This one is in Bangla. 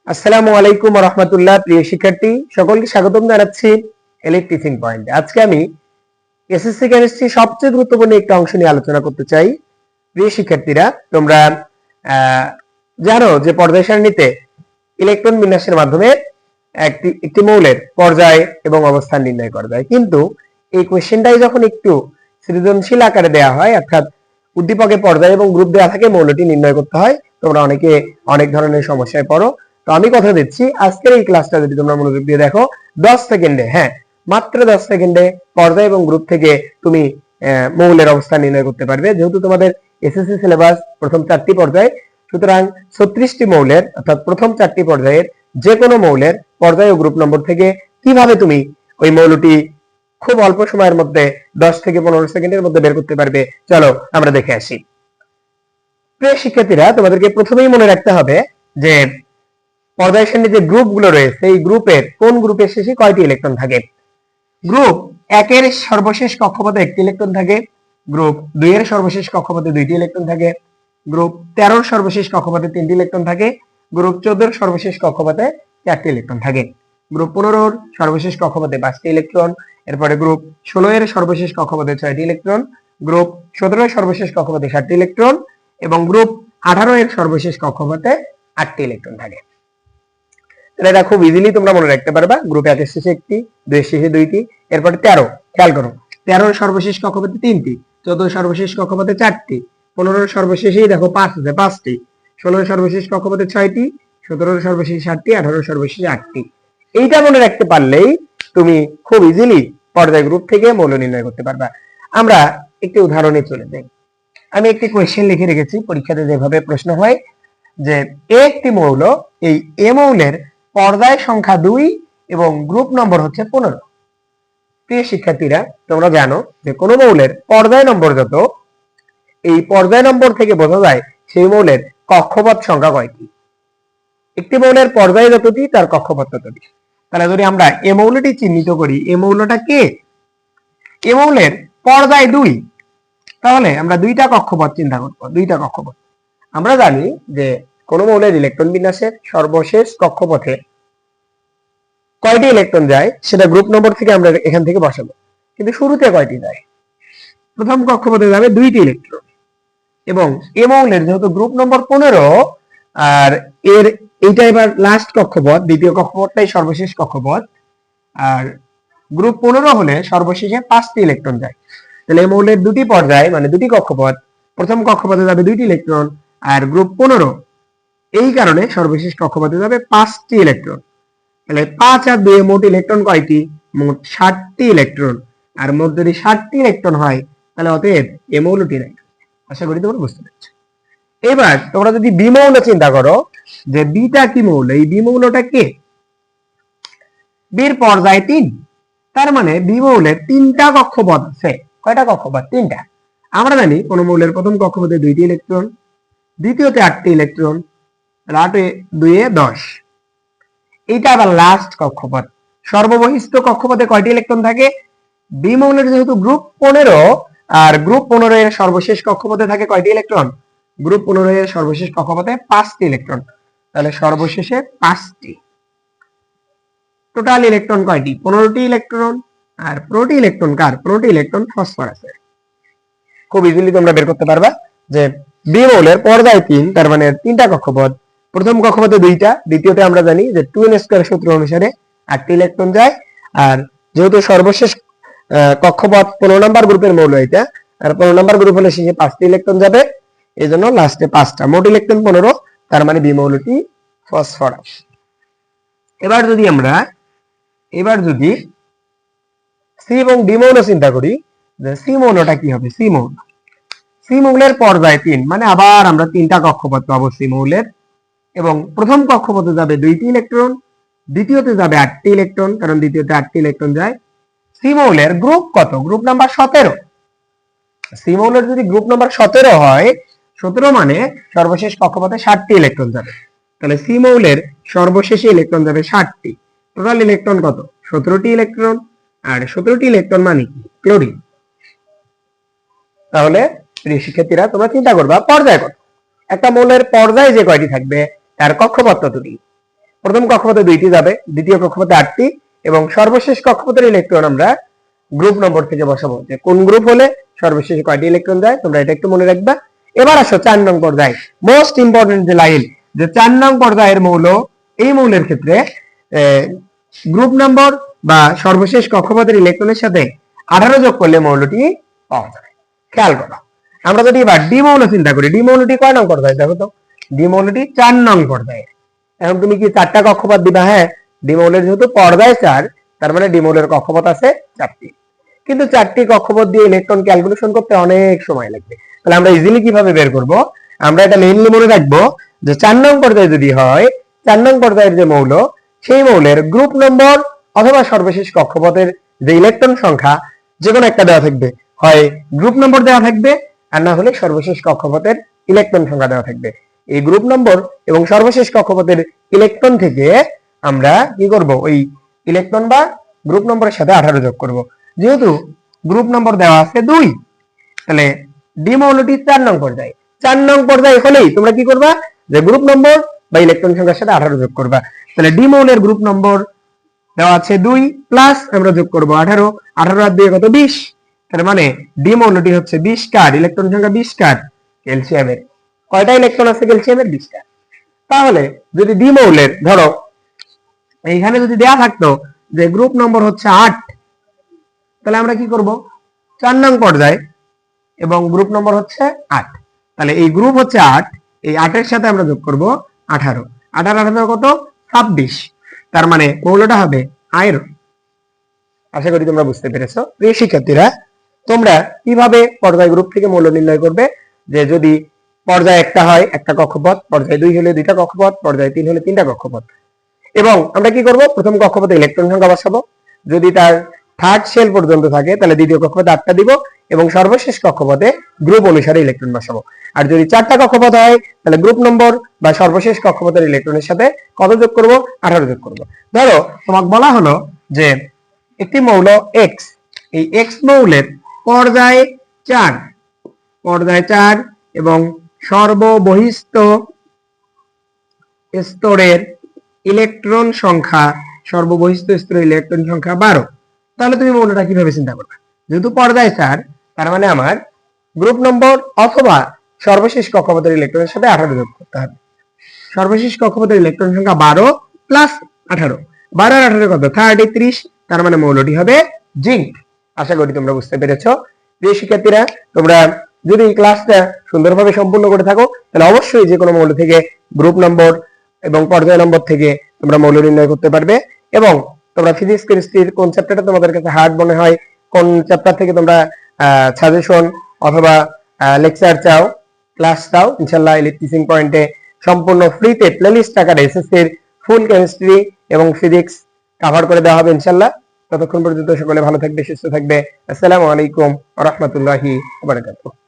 আসসালামু আলাইকুম ওয়া রাহমাতুল্লাহ। প্রিয় শিক্ষার্থী সকলকে স্বাগতম জানাচ্ছি এলিট টিচিং পয়েন্টে। আজকে আমি এসএসসি কেমিস্ট্রি সবচেয়ে গুরুত্বপূর্ণ একটা অংশ নিয়ে আলোচনা করতে চাই। প্রিয় শিক্ষার্থীরা, তোমরা জানো যে পর্যায় সারণীতে ইলেকট্রন বিন্যাসের মাধ্যমে একটি মৌলের পর্যায় এবং অবস্থান নির্ণয় করা যায়, কিন্তু এই কোশ্চেনটাই যখন একটু সৃজনশীল আকারে দেওয়া হয়, অর্থাৎ উদ্দীপকে পর্যায় এবং গ্রুপ দেওয়া থাকে, মৌলটি নির্ণয় করতে হয়, তোমরা অনেকে অনেক ধরনের সমস্যায় পড়ো। তো আমি কথা দিচ্ছি, আজকের এই ক্লাসটা যদি তোমরা মনোযোগ দিয়ে দেখো, 10 সেকেন্ডে, মাত্র 10 সেকেন্ডে পর্যায় এবং গ্রুপ থেকে তুমি মৌলের অবস্থান নির্ণয় করতে পারবে। যেহেতু তোমাদের এসএসসি সিলেবাস প্রথম 4টি পর্যায়, সুতরাং 36টি মৌলের অর্থাৎ প্রথম 4টি পর্যায়ের যে কোনো মৌলের পর্যায় ও গ্রুপ নম্বর থেকে কিভাবে তুমি ওই মৌলটি খুব অল্প সময়ের মধ্যে 10 থেকে 15 সেকেন্ডের মধ্যে বের করতে পারবে, চলো আমরা দেখে আসি। প্রিয় শিক্ষার্থীরা, তোমাদেরকে প্রথমেই মনে রাখতে হবে যে পর্যায় সারণীর যে গ্রুপগুলো রয়েছে, এই গ্রুপের কোন গ্রুপের শেষে কয়টি ইলেকট্রন থাকে। গ্রুপ 1 এর সর্বশেষ কক্ষপথে 1টি ইলেকট্রন থাকে, গ্রুপ 2 এর সর্বশেষ কক্ষপথে 2টি ইলেকট্রন থাকে, গ্রুপ 13 এর সর্বশেষ কক্ষপথে 3টি ইলেকট্রন থাকে, গ্রুপ 14 এর সর্বশেষ কক্ষপথে 4টি ইলেকট্রন থাকে, গ্রুপ 15 এর সর্বশেষ কক্ষপথে 5টি ইলেকট্রন, এরপরে গ্রুপ 16 এর সর্বশেষ কক্ষপথে 6টি ইলেকট্রন, গ্রুপ 17 এর সর্বশেষ কক্ষপথে 7টি ইলেকট্রন এবং গ্রুপ 18 এর সর্বশেষ কক্ষপথে 8টি ইলেকট্রন থাকে। তাহলে এটা খুব ইজিলি তোমরা মনে রাখতে পারবা। গ্রুপ 1 এর শেষে 1টি, 2 এর শেষে 2টি, এরপরে 13, খেয়াল করো, 13 এর সর্বশেষ কক্ষপথে 3টি, 14 এর সর্বশেষ কক্ষপথে 4টি, 15 এর সর্বশেষেই দেখো 5 আছে 5টি, 16 এর সর্বশেষ কক্ষপথে 6টি, 17 এর সর্বশেষ 7টি, 18 এর সর্বশেষ 8টি। এইটা মনে রাখতে পারলেই তুমি খুব ইজিলি পর্যায় গ্রুপ থেকে মৌল নির্ণয় করতে পারবা। আমরা একটি উদাহরণে চলে যাই। আমি একটি কোয়েশ্চেন লিখে রেখেছি, পরীক্ষাতে যেভাবে প্রশ্ন হয় যে একটি মৌল, এই এ মৌলের পর্যায় সংখ্যা 2 এবং গ্রুপ নম্বর হচ্ছে 15। প্রিয় শিক্ষার্থীরা, তোমরা জানো যে কোন মৌলের পর্যায় নম্বর যত, এই পর্যায় নম্বর থেকে বোঝা যায় সেই মৌলের কক্ষপথ সংখ্যা কয়টি। একটি মৌলের পর্যায় যতটি তার কক্ষপথ ততটি। তাহলে যদি আমরা এ মৌলটি চিহ্নিত করি, এ মৌলটা কে, এ মৌলের পর্যায় 2, তাহলে আমরা 2টা কক্ষপথ চিন্তা করব। 2টা কক্ষপথ আমরা জানি যে কোন মৌলের ইলেকট্রন বিন্যাসের সর্বশেষ কক্ষপথে কয়টি ইলেকট্রন যায় সেটা গ্রুপ নম্বর থেকে আমরা এখান থেকে বসাবো, কিন্তু শুরুতে কয়টি যায়। প্রথম কক্ষপথে যাবে 2টি ইলেকট্রন এবং এ মৌলের যেহেতু গ্রুপ নম্বর 15 আর এর এইটা এবার লাস্ট কক্ষপথ, দ্বিতীয় কক্ষপথটাই সর্বশেষ কক্ষপথ, আর গ্রুপ 15 হলে সর্বশেষে 5টি ইলেকট্রন যায়। তাহলে এই মৌলের 2টি পর্যায় মানে 2টি কক্ষপথ, প্রথম কক্ষপথে যাবে 2টি ইলেকট্রন আর গ্রুপ 15 এই কারণে সর্বশেষ কক্ষপথে যাবে 5টি ইলেকট্রন। তাহলে 5 আর 2 মোট ইলেকট্রন কয়টি, মোট 60টি ইলেকট্রন। আর মোট যদি 60টি ইলেকট্রন হয় তাহলে অতএব এ মৌলটি নাই। আশা করি তোমরা বুঝতে পারছো। এবার তোমরা যদি বি মৌল চিন্তা করো যে বিটা কি মৌল, এই বি মৌলটা কে, বির পর্যায় 3, তার মানে বি মৌলের 3টা কক্ষপথ আছে। কয়টা কক্ষপথ, 3টা। আমরা জানি কোন মৌলের প্রথম কক্ষপথে 2টি ইলেকট্রন, দ্বিতীয়তে 8টি ইলেকট্রন, 8 এ 2 এ 10। এইটা আবার লাস্ট কক্ষপথ। সর্ববহিষ্ঠ কক্ষপথে কয়টি ইলেকট্রন থাকে, বি মৌলের যেহেতু গ্রুপ 15 আর গ্রুপ 15 এর সর্বশেষ কক্ষপথে থাকে কয়টি ইলেকট্রন, গ্রুপ 15 এর সর্বশেষ কক্ষপথে 5টি ইলেকট্রন। তাহলে সর্বশেষে 5টি। টোটাল ইলেকট্রন কয়টি, 15টি ইলেকট্রন। আর 15টি ইলেকট্রন কার, 15টি ইলেকট্রন ফসফরাসের। খুব ইজিলি তোমরা বের করতে পারবা যে বি মৌলের পর্যায় 3, তার মানে 3টা কক্ষপথ, প্রথম কক্ষপথে 2টা, দ্বিতীয়তে আমরা জানি যে 2n² সূত্র অনুসারে 8টি ইলেকট্রন যায়। আর যেহেতু সর্বশেষ কক্ষপথ 15 নম্বর গ্রুপের মৌল এটা, আর 15 নম্বর গ্রুপ হলে শেষে 5টি ইলেকট্রন যাবে, এজন্য লাস্টে 5টা, মোট ইলেকট্রন 15, তার মানে বি মৌলটি ফসফরাস। এবার যদি সি এবং ডি মৌল চিন্তা করি, যে সি মৌলটা কি হবে, সি মৌলের পর্যায় 3, মানে আবার আমরা 3টা কক্ষপথ পাবো সি মৌলের, এবং প্রথম কক্ষপথে যাবে 2টি ইলেকট্রন, দ্বিতীয়তে যাবে 8টি ইলেকট্রন, কারণ দ্বিতীয়তে 8টি ইলেকট্রন যায়। সি মৌলের গ্রুপ কত, গ্রুপ নাম্বার 17। সি মৌলের যদি গ্রুপ নাম্বার 17 হয়, 17 মানে সর্বশেষ কক্ষপথে 60টি ইলেকট্রন যাবে। তাহলে সি মৌলের সর্বশেষে ইলেকট্রন যাবে 60টি। টোটাল ইলেকট্রন কত, 17টি ইলেকট্রন। আর 17টি ইলেকট্রন মানে কি, ক্লোরিন। তাহলে প্রিয় শিক্ষার্থীরা, তোমরা চিন্তা করবা পর্যায় কত, একটা মৌলের পর্যায় যে কয়টি থাকবে তার কক্ষপথ কতটি। প্রথম কক্ষপথে 2টি যাবে, দ্বিতীয় কক্ষপথে 8টি, এবং সর্বশেষ কক্ষপথের ইলেকট্রন আমরা গ্রুপ নম্বর থেকে বসাবো যে কোন গ্রুপ হলে সর্বশেষে কয়টি ইলেকট্রন যায়। তোমরা এটা একটু মনে রাখবা। এবার আসো 4 নং পর্যায়ে, মোস্ট ইম্পর্টেন্ট যে লাইন, যে 4 নং পর্যায়ের মৌল, এই মৌলের ক্ষেত্রে গ্রুপ নম্বর বা সর্বশেষ কক্ষপথের ইলেকট্রনের সাথে 18 যোগ করলে মৌলটি পাওয়া যাবে। খেয়াল করো, আমরা যদি এবার ডি মৌল চিন্তা করি, ডি মৌলটি কয় নং পর্যায়ে? দেখো তো, ডি মৌলটি 4 নং পর্যায়ে। এখন তুমি কি 4টা কক্ষপথ দিবা? হ্যাঁ, ডি মৌলের যেহেতু পর্যায় 4, তার মানে ডি মৌলের কক্ষপথ আছে 4টি। কিন্তু 4টি কক্ষপথ দিয়ে ইলেকট্রন ক্যালকুলেশন করতে অনেক সময় লাগবে। তাহলে আমরা ইজিলি কিভাবে বের করব? আমরা এটা মেইনলি মনে রাখবো যে 4 নং পর্যায়ে যদি হয়, 4 নং পর্যায়ের যে মৌল, সেই মৌলের গ্রুপ নম্বর অথবা সর্বশেষ কক্ষপথের যে ইলেকট্রন সংখ্যা যে কোনো একটা দেওয়া থাকবে, হয় গ্রুপ নম্বর দেওয়া থাকবে, আর না হলে সর্বশেষ কক্ষপথের ইলেকট্রন সংখ্যা দেওয়া থাকবে। এই গ্রুপ নম্বর এবং সর্বশেষ কক্ষপথের ইলেকট্রন থেকে আমরা কি করব? ওই ইলেকট্রন বা গ্রুপ নম্বরের সাথে 18 যোগ করব। যেহেতু গ্রুপ নম্বর দেওয়া আছে 2, তাহলে ডি মৌলটি 4 নং পর্যায়ে। 4 নং পর্যায়ে হলেই তোমরা কি করবা? যে গ্রুপ নম্বর বা ইলেকট্রন সংখ্যার সাথে 18 যোগ করবা। তাহলে ডি মৌলের গ্রুপ নম্বর দেওয়া আছে 2, প্লাস আমরা যোগ করব 18, 18 আর 2 কত? 20। তার মানে ডি মৌলটি হচ্ছে 20 কার, ইলেকট্রন সংখ্যা 20 কার ক্যালসিয়ামের। কয়টা ইলেকট্রন আছে ক্যালসিয়ামের? 20টা। তাহলে যদি ডি মৌলের, ধরো এইখানে যদি দেয়া থাকতো যে গ্রুপ নম্বর হচ্ছে 8, তাহলে আমরা কি করব? 4 নং পর্যায়ে এবং গ্রুপ নম্বর হচ্ছে 8, তাহলে এই গ্রুপ হচ্ছে 8, এই 8 এর সাথে আমরা যোগ করব 18, 18 18 কত? 26। তার মানে মৌলটা হবে আয়রন। আশা করি তোমরা বুঝতে পেরেছো। প্রিয় শিক্ষার্থীরা, তোমরা কিভাবে পর্যায় গ্রুপ থেকে মৌল নির্ণয় করবে? যে যদি পর্যায় একটা হয় একটা কক্ষপথ, পর্যায় 2 হলে 2টা কক্ষপথ, পর্যায় 3 হলে 3টা কক্ষপথ। এবং আমরা কি করব? প্রথম কক্ষপথে ইলেকট্রন সংখ্যা বসাবো। যদি তার থার্ড শেল পর্যন্ত থাকে তাহলে দ্বিতীয় কক্ষপথে 8টা দিব, এবং সর্বশেষ কক্ষপথে গ্রুপ অনুসারে ইলেকট্রন বসাবো। আর যদি 4টা কক্ষপথ হয় তাহলে গ্রুপ নম্বর বা সর্বশেষ কক্ষপথের ইলেকট্রনের সাথে কত যোগ করব? 18 যোগ করব। ধরো তোমাকে বলা হলো যে একটি মৌল X, এই X মৌলের পর্যায় 4 এবং সর্ববহিস্থ স্তরের ইলেকট্রন সংখ্যা, সর্ববহিস্থ স্তরের ইলেকট্রন সংখ্যা 12। তাহলে তুমি মৌলটা কিভাবে চিন্তা করবে? যেহেতু পর্যায় 4, তার মানে আমার গ্রুপ নম্বর অথবা সর্বশেষ কক্ষপথের ইলেকট্রনের সাথে 18 যোগ করতে হবে। সর্বশেষ কক্ষপথের ইলেকট্রন সংখ্যা 12 প্লাস 18, 12 আর 18 কত? 33। তার মানে মৌলটি হবে জিঙ্ক। আশা করি তোমরা বুঝতে পেরেছো। প্রিয় শিক্ষার্থীরা, তোমরা যদি এই ক্লাসটা সুন্দরভাবে সম্পূর্ণ করে থাকো তাহলে অবশ্যই যে কোনো মৌল থেকে গ্রুপ নম্বর এবং পর্যায় নম্বর থেকে তোমরা মৌল নির্ণয় করতে পারবে। এবং তোমরা ফিজিক্স কেমিস্ট্রির কোন চ্যাপ্টারটা তোমাদের কাছে হার্ড মনে হয়, কোন চ্যাপ্টার থেকে তোমরা সাজেশন অথবা লেকচার চাও, ক্লাস চাও, ইনশাআল্লাহ এলিট টিচিং পয়েন্টে সম্পূর্ণ ফ্রিতে প্লেলিস্ট আকারে এসএসসি এর ফুল কেমিস্ট্রি এবং ফিজিক্স কভার করে দেওয়া হবে ইনশাআল্লাহ। ততক্ষণ পর্যন্ত সকলে ভালো থাকবে, সুস্থ থাকবে। আসসালামু আলাইকুম ওয়া রাহমাতুল্লাহি ওয়া বারাকাতুহু।